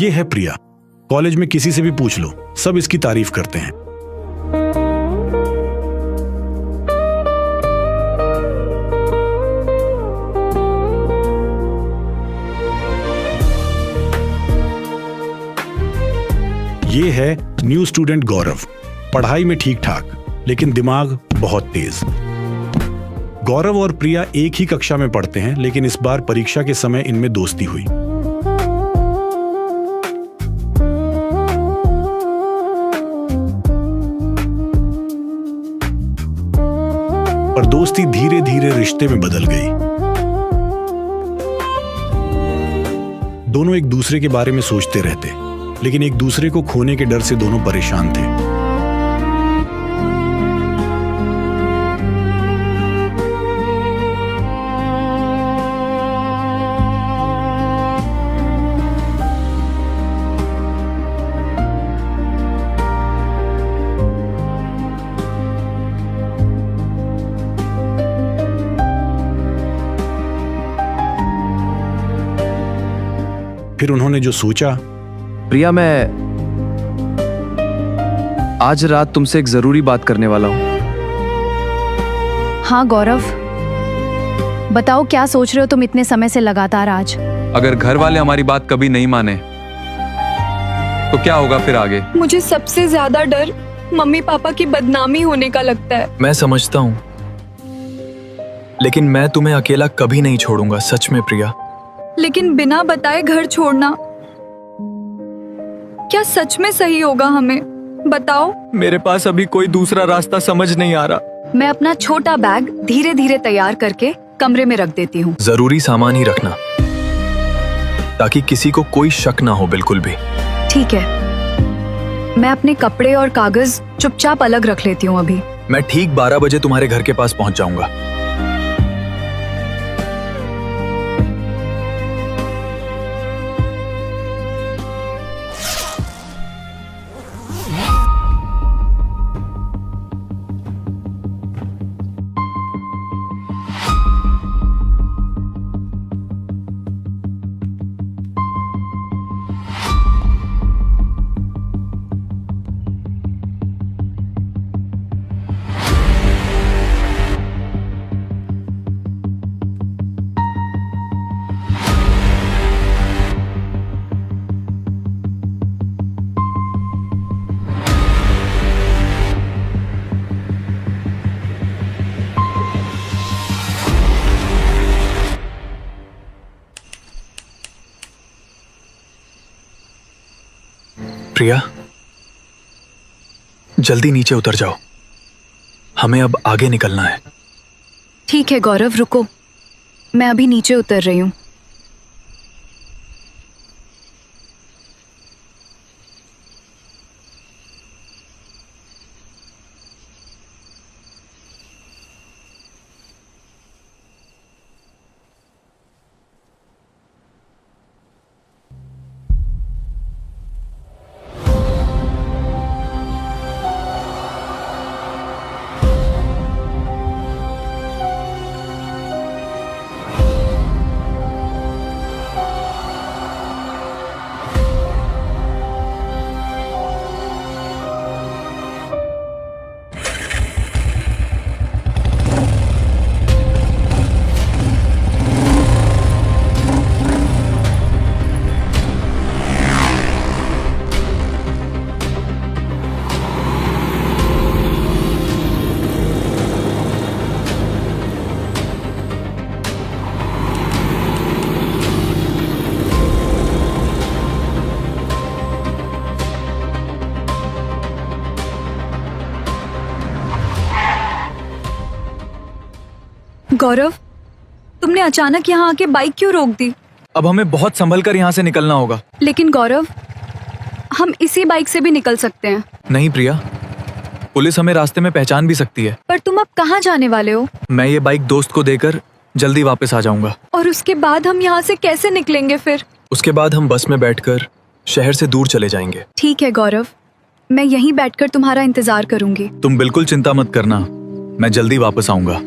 ये है प्रिया। कॉलेज में किसी से भी पूछ लो, सब इसकी तारीफ करते हैं। ये है न्यू स्टूडेंट गौरव। पढ़ाई में ठीक ठाक, लेकिन दिमाग बहुत तेज। गौरव और प्रिया एक ही कक्षा में पढ़ते हैं, लेकिन इस बार परीक्षा के समय इनमें दोस्ती हुई। पर दोस्ती धीरे धीरे रिश्ते में बदल गई। दोनों एक दूसरे के बारे में सोचते रहते, लेकिन एक दूसरे को खोने के डर से दोनों परेशान थे। फिर उन्होंने जो सोचा। प्रिया, मैं आज रात तुमसे एक जरूरी बात करने वाला हूं। हाँ गौरव, बताओ क्या सोच रहे हो तुम इतने समय से लगातार आज? अगर घर वाले हमारी बात कभी नहीं माने तो क्या होगा फिर आगे? मुझे सबसे ज्यादा डर मम्मी पापा की बदनामी होने का लगता है। मैं समझता हूँ, लेकिन मैं तुम्हें अकेला कभी नहीं छोड़ूंगा, सच में प्रिया। लेकिन बिना बताए घर छोड़ना क्या सच में सही होगा? हमें बताओ। मेरे पास अभी कोई दूसरा रास्ता समझ नहीं आ रहा। मैं अपना छोटा बैग धीरे धीरे तैयार करके कमरे में रख देती हूँ। जरूरी सामान ही रखना, ताकि किसी को कोई शक ना हो, बिल्कुल भी। ठीक है, मैं अपने कपड़े और कागज चुपचाप अलग रख लेती हूँ अभी। मैं ठीक 12 बजे तुम्हारे घर के पास पहुंच जाऊंगा। प्रिया, जल्दी नीचे उतर जाओ, हमें अब आगे निकलना है। ठीक है गौरव, रुको, मैं अभी नीचे उतर रही हूँ। गौरव, तुमने अचानक यहाँ आके बाइक क्यों रोक दी? अब हमें बहुत संभल कर यहाँ से निकलना होगा। लेकिन गौरव, हम इसी बाइक से भी निकल सकते हैं। नहीं प्रिया, पुलिस हमें रास्ते में पहचान भी सकती है। पर तुम अब कहाँ जाने वाले हो? मैं ये बाइक दोस्त को देकर जल्दी वापस आ जाऊंगा। और उसके बाद हम यहाँ से कैसे निकलेंगे फिर? उसके बाद हम बस में बैठकर शहर से दूर चले जाएंगे। ठीक है गौरव, मैं यहीं बैठकर तुम्हारा इंतजार करूंगी। तुम बिल्कुल चिंता मत करना, मैं जल्दी वापस आऊंगा।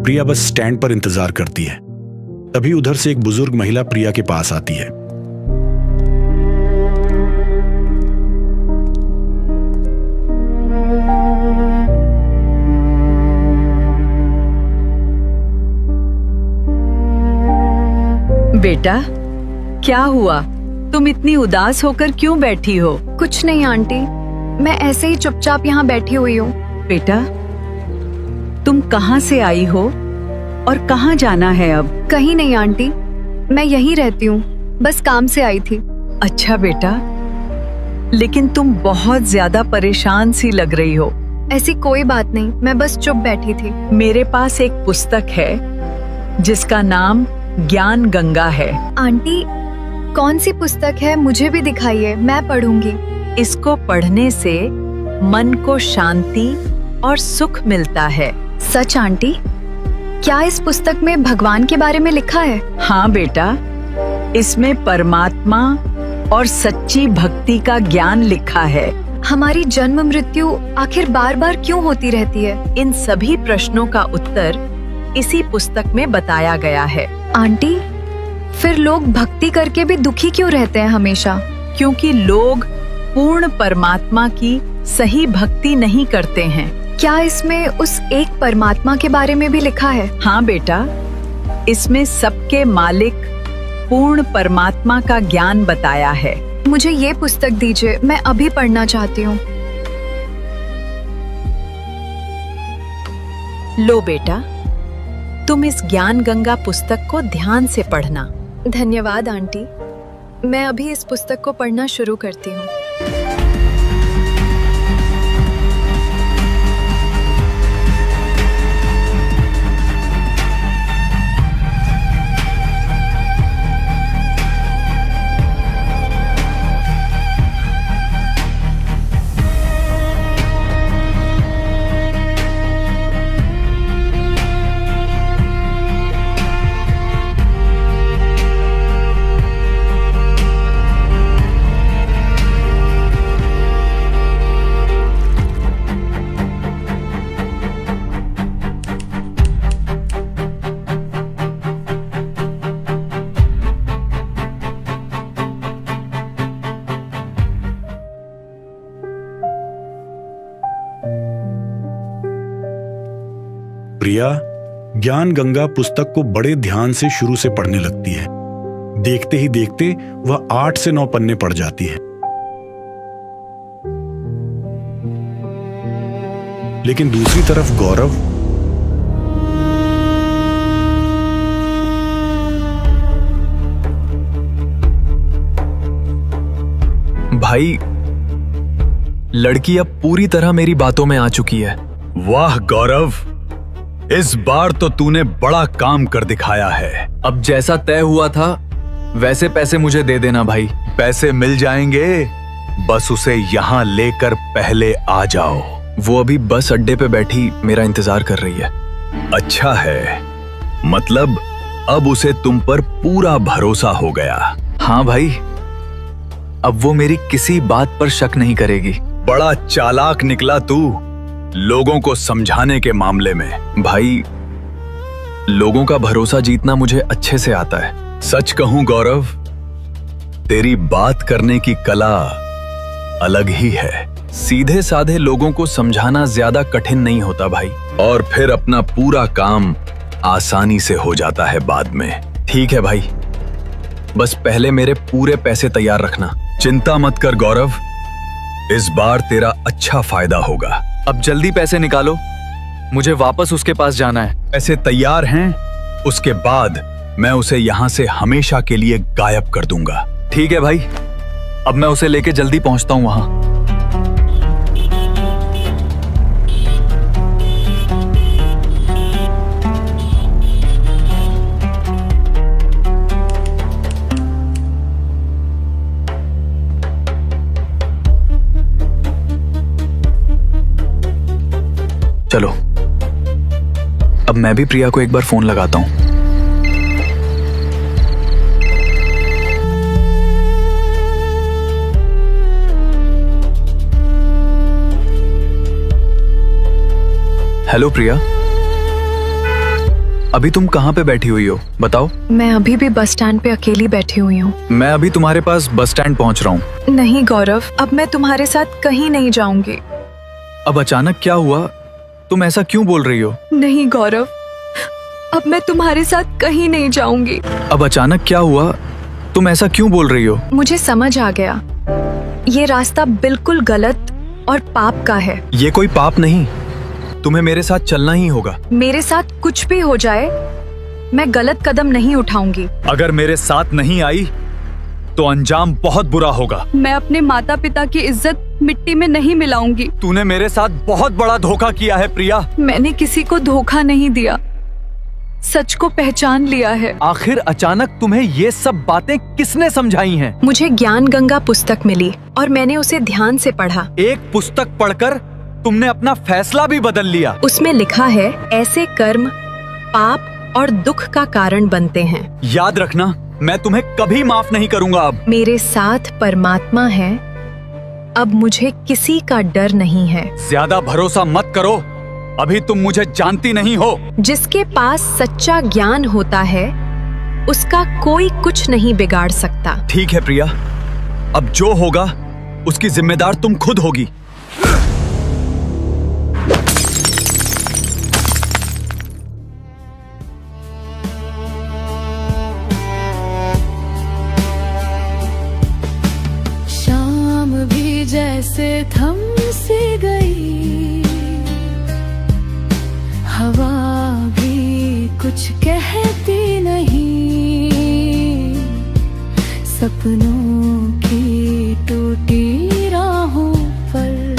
प्रिया बस स्टैंड पर इंतजार करती है। तभी उधर से एक बुजुर्ग महिला प्रिया के पास आती है। बेटा, क्या हुआ? तुम इतनी उदास होकर क्यों बैठी हो? कुछ नहीं आंटी, मैं ऐसे ही चुपचाप यहाँ बैठी हुई हूँ। बेटा, तुम कहाँ से आई हो और कहाँ जाना है अब? कहीं नहीं आंटी, मैं यहीं रहती हूँ, बस काम से आई थी। अच्छा बेटा, लेकिन तुम बहुत ज्यादा परेशान सी लग रही हो। ऐसी कोई बात नहीं, मैं बस चुप बैठी थी। मेरे पास एक पुस्तक है जिसका नाम ज्ञान गंगा है। आंटी, कौन सी पुस्तक है? मुझे भी दिखाइए, मैं पढ़ूंगी। इसको पढ़ने से मन को शांति और सुख मिलता है। सच आंटी? क्या इस पुस्तक में भगवान के बारे में लिखा है? हाँ बेटा, इसमें परमात्मा और सच्ची भक्ति का ज्ञान लिखा है। हमारी जन्म मृत्यु आखिर बार बार क्यों होती रहती है? इन सभी प्रश्नों का उत्तर इसी पुस्तक में बताया गया है। आंटी, फिर लोग भक्ति करके भी दुखी क्यों रहते हैं हमेशा? क्योंकि लोग पूर्ण परमात्मा की सही भक्ति नहीं करते हैं। क्या इसमें उस एक परमात्मा के बारे में भी लिखा है? हाँ बेटा, इसमें सबके मालिक पूर्ण परमात्मा का ज्ञान बताया है। मुझे ये पुस्तक दीजिए, मैं अभी पढ़ना चाहती हूँ। लो बेटा, तुम इस ज्ञान गंगा पुस्तक को ध्यान से पढ़ना। धन्यवाद आंटी, मैं अभी इस पुस्तक को पढ़ना शुरू करती हूँ। प्रिया ज्ञान गंगा पुस्तक को बड़े ध्यान से शुरू से पढ़ने लगती है। देखते ही देखते वह 8 से 9 पन्ने पढ़ जाती है। लेकिन दूसरी तरफ गौरव भाई, लड़की अब पूरी तरह मेरी बातों में आ चुकी है। वाह गौरव, इस बार तो तूने बड़ा काम कर दिखाया है। अब जैसा तय हुआ था वैसे पैसे मुझे दे देना भाई। पैसे मिल जाएंगे, बस उसे यहाँ लेकर पहले आ जाओ। वो अभी बस अड्डे पे बैठी मेरा इंतजार कर रही है। अच्छा है, मतलब अब उसे तुम पर पूरा भरोसा हो गया। हाँ भाई, अब वो मेरी किसी बात पर शक नहीं करेगी। बड़ा चालाक निकला तू लोगों को समझाने के मामले में। भाई, लोगों का भरोसा जीतना मुझे अच्छे से आता है। सच कहूं गौरव, तेरी बात करने की कला अलग ही है। सीधे साधे लोगों को समझाना ज्यादा कठिन नहीं होता भाई। और फिर अपना पूरा काम आसानी से हो जाता है बाद में। ठीक है भाई, बस पहले मेरे पूरे पैसे तैयार रखना। चिंता मत कर गौरव, इस बार तेरा अच्छा फायदा होगा। अब जल्दी पैसे निकालो, मुझे वापस उसके पास जाना है। पैसे तैयार हैं, उसके बाद मैं उसे यहाँ से हमेशा के लिए गायब कर दूंगा। ठीक है भाई, अब मैं उसे लेके जल्दी पहुंचता हूं वहां। चलो, अब मैं भी प्रिया को एक बार फोन लगाता हूं। हेलो प्रिया, अभी तुम कहाँ पे बैठी हुई हो बताओ? मैं अभी भी बस स्टैंड पे अकेली बैठी हुई हूँ। मैं अभी तुम्हारे पास बस स्टैंड पहुँच रहा हूँ। नहीं गौरव, अब मैं तुम्हारे साथ कहीं नहीं जाऊंगी। अब अचानक क्या हुआ? तुम ऐसा क्यों बोल रही हो? नहीं गौरव, अब मैं तुम्हारे साथ कहीं नहीं जाऊंगी। अब अचानक क्या हुआ? तुम ऐसा क्यों बोल रही हो? मुझे समझ आ गया, ये रास्ता बिल्कुल गलत और पाप का है। ये कोई पाप नहीं, तुम्हें मेरे साथ चलना ही होगा। मेरे साथ कुछ भी हो जाए, मैं गलत कदम नहीं उठाऊंगी। अगर मेरे साथ नहीं आई तो अंजाम बहुत बुरा होगा। मैं अपने माता पिता की इज्जत मिट्टी में नहीं मिलाऊंगी। तूने मेरे साथ बहुत बड़ा धोखा किया है प्रिया। मैंने किसी को धोखा नहीं दिया, सच को पहचान लिया है। आखिर अचानक तुम्हें ये सब बातें किसने समझाई हैं? मुझे ज्ञान गंगा पुस्तक मिली और मैंने उसे ध्यान से पढ़ा। एक पुस्तक पढ़कर तुमने अपना फैसला भी बदल लिया। उसमें लिखा है, ऐसे कर्म पाप और दुख का कारण बनते हैं। याद रखना, मैं तुम्हें कभी माफ नहीं करूंगा। अब मेरे साथ परमात्मा है, अब मुझे किसी का डर नहीं है। ज्यादा भरोसा मत करो, अभी तुम मुझे जानती नहीं हो। जिसके पास सच्चा ज्ञान होता है, उसका कोई कुछ नहीं बिगाड़ सकता। ठीक है प्रिया, अब जो होगा उसकी जिम्मेदार तुम खुद होगी। शाम भी जैसे थम सी गई, हवा भी कुछ कहती नहीं, सपनों की टूटी राहों पर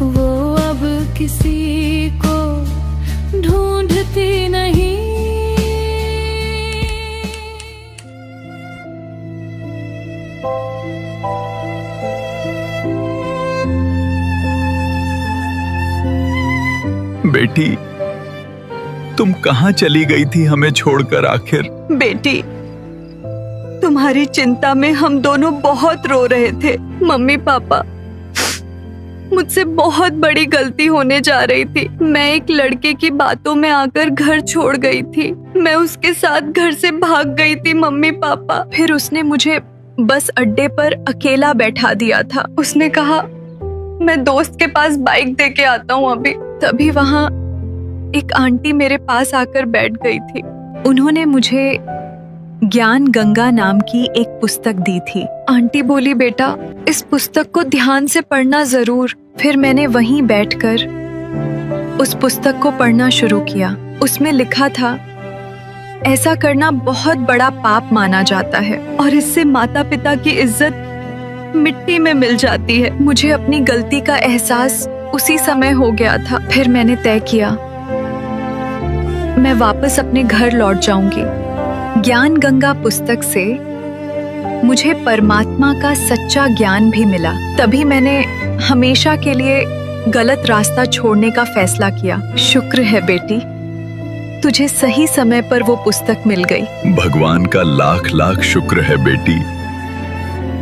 वो अब किसी को ढूंढती नहीं। बेटी, तुम कहाँ चली गई थी हमें छोड़कर आखिर? बेटी, तुम्हारी चिंता में हम दोनों बहुत रो रहे थे। मम्मी पापा, मुझसे बहुत बड़ी गलती होने जा रही थी। मैं एक लड़के की बातों में आकर घर छोड़ गई थी। मैं उसके साथ घर से भाग गई थी मम्मी पापा। फिर उसने मुझे बस अड्डे पर अकेला बैठा दिया था। उसने कहा, मैं दोस्त के पास बाइक दे के आता हूँ अभी। तभी वहाँ एक आंटी मेरे पास आकर बैठ गई थी। उन्होंने मुझे ज्ञान गंगा नाम की एक पुस्तक दी थी। आंटी बोली, बेटा इस पुस्तक को ध्यान से पढ़ना जरूर। फिर मैंने वहीं बैठकर उस पुस्तक को पढ़ना शुरू किया। उसमें लिखा था, ऐसा करना बहुत बड़ा पाप माना जाता है और इससे माता पिता की इज्जत मिट्टी में मिल जाती है। मुझे अपनी गलती का एहसास उसी समय हो गया था। फिर मैंने तय किया, मैं वापस अपने घर लौट जाऊंगी। ज्ञान गंगा पुस्तक से मुझे परमात्मा का सच्चा ज्ञान भी मिला। तभी मैंने हमेशा के लिए गलत रास्ता छोड़ने का फैसला किया। शुक्र है बेटी, तुझे सही समय पर वो पुस्तक मिल गई। भगवान का लाख लाख शुक्र है बेटी,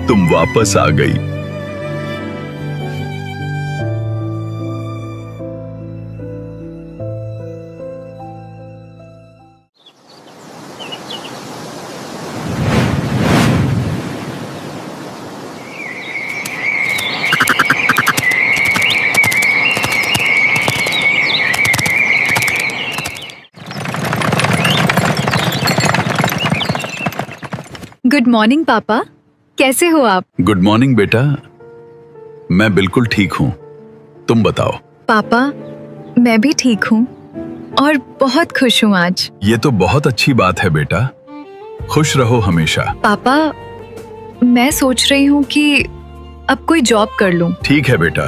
तुम वापस आ गई। गुड मॉर्निंग पापा, कैसे हो आप? गुड मॉर्निंग बेटा, मैं बिल्कुल ठीक हूँ, तुम बताओ। पापा, मैं भी ठीक हूँ और बहुत खुश हूँ आज। ये तो बहुत अच्छी बात है बेटा, खुश रहो हमेशा। पापा, मैं सोच रही हूँ कि अब कोई जॉब कर लूँ। ठीक है बेटा,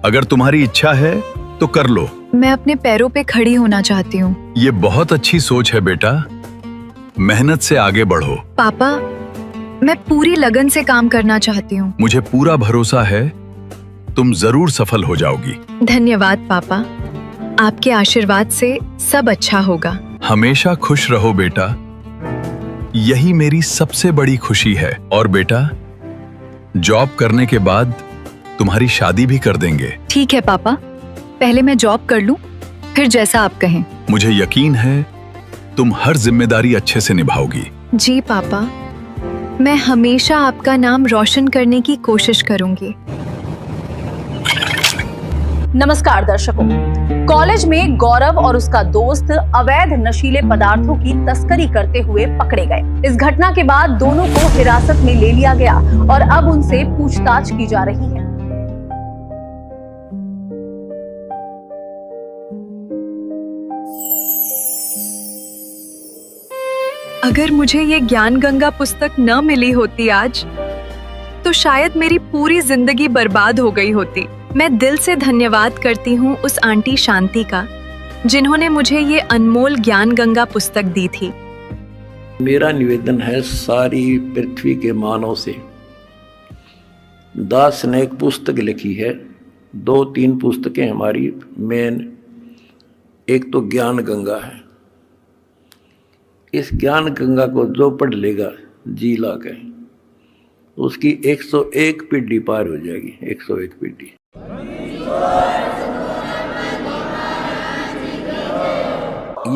अगर तुम्हारी इच्छा है तो कर लो। मैं अपने पैरों पे खड़ी होना चाहती हूँ। ये बहुत अच्छी सोच है बेटा, मेहनत से आगे बढ़ो। पापा, मैं पूरी लगन से काम करना चाहती हूँ। मुझे पूरा भरोसा है तुम जरूर सफल हो जाओगी। धन्यवाद पापा, आपके आशीर्वाद से सब अच्छा होगा। हमेशा खुश रहो बेटा, यही मेरी सबसे बड़ी खुशी है। और बेटा, जॉब करने के बाद तुम्हारी शादी भी कर देंगे। ठीक है पापा, पहले मैं जॉब कर लूँ, फिर जैसा आप कहें। मुझे यकीन है तुम हर जिम्मेदारी अच्छे से निभाओगी। जी पापा, मैं हमेशा आपका नाम रोशन करने की कोशिश करूंगी। नमस्कार दर्शकों, कॉलेज में गौरव और उसका दोस्त अवैध नशीले पदार्थों की तस्करी करते हुए पकड़े गए। इस घटना के बाद दोनों को हिरासत में ले लिया गया और अब उनसे पूछताछ की जा रही है। अगर मुझे ये ज्ञान गंगा पुस्तक न मिली होती आज, तो शायद मेरी पूरी जिंदगी बर्बाद हो गई होती। मैं दिल से धन्यवाद करती हूँ उस आंटी शांति का, जिन्होंने मुझे ये अनमोल ज्ञान गंगा पुस्तक दी थी। मेरा निवेदन है सारी पृथ्वी के मानव से। दास ने एक पुस्तक लिखी है, 2-3 पुस्तकें हमारी मेन, एक तो ज्ञान गंगा है। इस ज्ञान गंगा को जो पढ़ लेगा जी ला के, उसकी 101 पीढ़ी पार हो जाएगी। 101 पीढ़ी।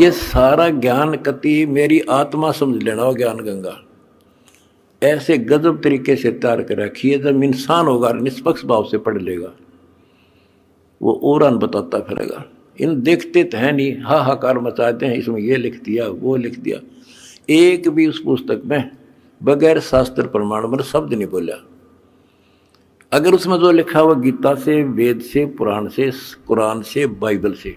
ये सारा ज्ञान कति मेरी आत्मा समझ लेना हो। ज्ञान गंगा ऐसे गजब तरीके से तैयार कर रखी है, जब इंसान होगा निष्पक्ष भाव से पढ़ लेगा, वो और बताता फिरेगा। इन देखते तो है नहीं, हाहाकार मचाते हैं, इसमें ये लिख दिया वो लिख दिया। एक भी उस पुस्तक में बगैर शास्त्र प्रमाण पर शब्द नहीं बोला। अगर उसमें जो लिखा हुआ गीता से, वेद से, पुराण से, कुरान से, बाइबल से,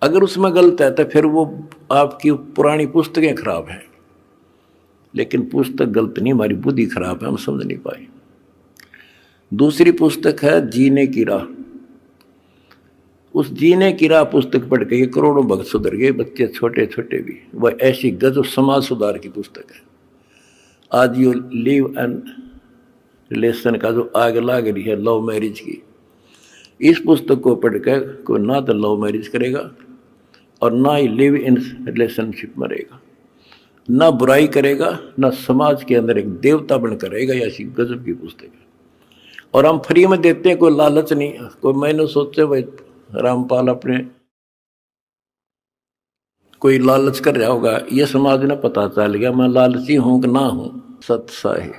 अगर उसमें गलत है तो फिर वो आपकी पुरानी पुस्तकें खराब हैं। लेकिन पुस्तक गलत नहीं, हमारी बुद्धि खराब है, हम समझ नहीं पाए। दूसरी पुस्तक है जीने की राह। उस जीने की राह पुस्तक पढ़ के ये करोड़ों भक्त सुधर गए, बच्चे छोटे छोटे भी। वह ऐसी गजब समाज सुधार की पुस्तक है। आज ये लिव एंड रिलेशन का जो आग लाग रही है लव मैरिज की, इस पुस्तक को पढ़ कर कोई ना तो लव मैरिज करेगा और ना ही लिव इन रिलेशनशिप में रहेगा, ना बुराई करेगा, ना समाज के अंदर एक देवता बनकर रहेगा। ऐसी गजब की पुस्तक है और हम फ्री में देते हैं, कोई लालच नहीं। कोई मैंने सोचे भाई रामपाल अपने कोई लालच कर रहा होगा, ये समाज ने पता चल गया मैं लालची हूं कि ना हूं। सत साहिब।